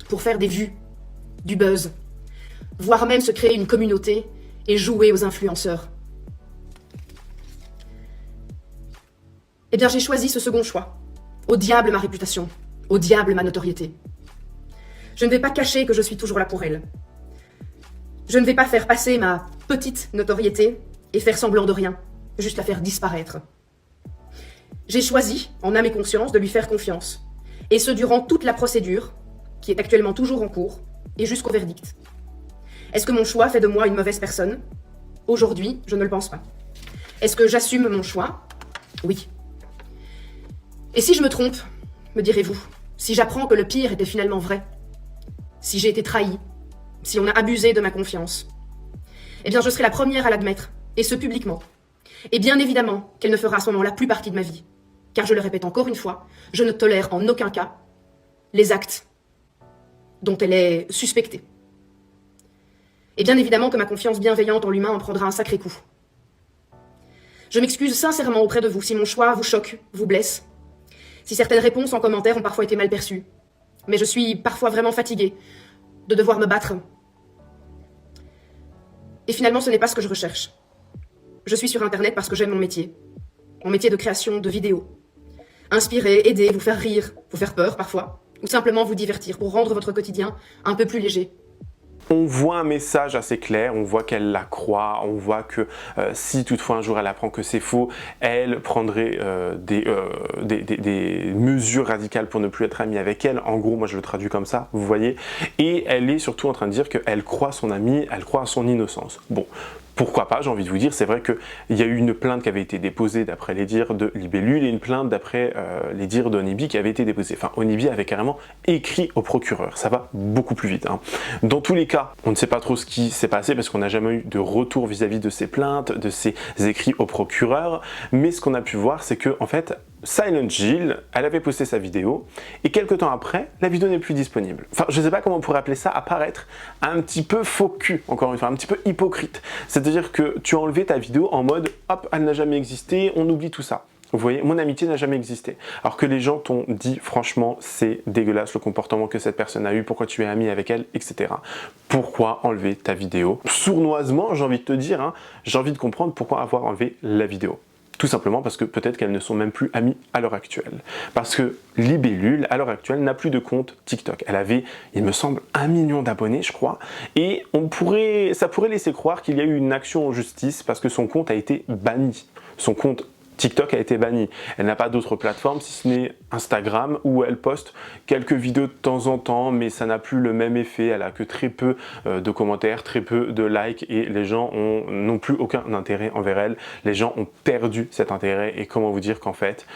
pour faire des vues, du buzz, voire même se créer une communauté et jouer aux influenceurs. Eh bien, j'ai choisi ce second choix. Au diable ma réputation, au diable ma notoriété. Je ne vais pas cacher que je suis toujours là pour elle. Je ne vais pas faire passer ma petite notoriété et faire semblant de rien, juste la faire disparaître. J'ai choisi, en âme et conscience, de lui faire confiance. Et ce, durant toute la procédure, qui est actuellement toujours en cours, et jusqu'au verdict. Est-ce que mon choix fait de moi une mauvaise personne? Aujourd'hui, je ne le pense pas. Est-ce que j'assume mon choix? Oui. Et si je me trompe, me direz-vous, si j'apprends que le pire était finalement vrai, si j'ai été trahi, si on a abusé de ma confiance, eh bien je serai la première à l'admettre, et ce publiquement. Et bien évidemment qu'elle ne fera à ce moment-là plus partie de ma vie. Car je le répète encore une fois, je ne tolère en aucun cas les actes dont elle est suspectée. Et bien évidemment que ma confiance bienveillante en l'humain en prendra un sacré coup. Je m'excuse sincèrement auprès de vous si mon choix vous choque, vous blesse, si certaines réponses en commentaire ont parfois été mal perçues. Mais je suis parfois vraiment fatiguée de devoir me battre. Et finalement, ce n'est pas ce que je recherche. Je suis sur Internet parce que j'aime mon métier de création de vidéos. Inspirer, aider, vous faire rire, vous faire peur parfois, ou simplement vous divertir pour rendre votre quotidien un peu plus léger. On voit un message assez clair, on voit qu'elle la croit, on voit que si toutefois un jour elle apprend que c'est faux, elle prendrait des mesures radicales pour ne plus être amie avec elle. En gros, moi je le traduis comme ça, vous voyez. Et elle est surtout en train de dire qu'elle croit son amie, elle croit à son innocence. Bon. Pourquoi pas, j'ai envie de vous dire, c'est vrai qu'il y a eu une plainte qui avait été déposée d'après les dires de Libellule et une plainte d'après les dires d'Onibi qui avait été déposée. Enfin, Onibi avait carrément écrit au procureur, ça va beaucoup plus vite. Hein. Dans tous les cas, on ne sait pas trop ce qui s'est passé parce qu'on n'a jamais eu de retour vis-à-vis de ces plaintes, de ces écrits au procureur, mais ce qu'on a pu voir, c'est que en fait, Silent Jill, elle avait posté sa vidéo et quelques temps après, la vidéo n'est plus disponible. Enfin, je ne sais pas comment on pourrait appeler ça, apparaître un petit peu faux cul, encore une fois, un petit peu hypocrite. C'est-à-dire que tu as enlevé ta vidéo en mode « hop, elle n'a jamais existé, on oublie tout ça ». Vous voyez, mon amitié n'a jamais existé. Alors que les gens t'ont dit, franchement, c'est dégueulasse le comportement que cette personne a eu, pourquoi tu es ami avec elle, etc. Pourquoi enlever ta vidéo? Sournoisement, j'ai envie de te dire, hein, j'ai envie de comprendre pourquoi avoir enlevé la vidéo. Tout simplement parce que peut-être qu'elles ne sont même plus amies à l'heure actuelle. Parce que Libellule, à l'heure actuelle, n'a plus de compte TikTok. Elle avait, il me semble, 1 million d'abonnés, je crois. Et ça pourrait laisser croire qu'il y a eu une action en justice parce que son compte a été banni. Son compte TikTok a été banni. Elle n'a pas d'autres plateformes si ce n'est Instagram où elle poste quelques vidéos de temps en temps, mais ça n'a plus le même effet. Elle a que très peu de commentaires, très peu de likes et les gens n'ont plus aucun intérêt envers elle. Les gens ont perdu cet intérêt et comment vous dire qu'en fait,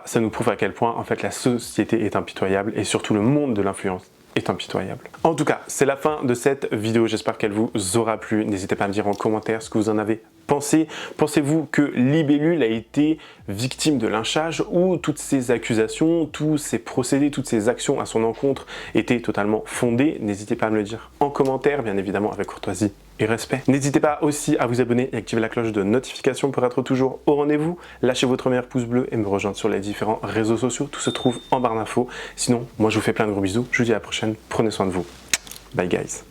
ça nous prouve à quel point en fait la société est impitoyable et surtout le monde de l'influence est impitoyable. En tout cas, c'est la fin de cette vidéo. J'espère qu'elle vous aura plu. N'hésitez pas à me dire en commentaire ce que vous en avez pensé. Pensez-vous que Libellule a été victime de lynchage ou toutes ces accusations, tous ces procédés, toutes ces actions à son encontre étaient totalement fondées? N'hésitez pas à me le dire en commentaire, bien évidemment avec courtoisie et respect. N'hésitez pas aussi à vous abonner et activer la cloche de notification pour être toujours au rendez-vous. Lâchez votre meilleur pouce bleu et me rejoindre sur les différents réseaux sociaux. Tout se trouve en barre d'infos. Sinon, moi je vous fais plein de gros bisous. Je vous dis à la prochaine. Prenez soin de vous. Bye guys.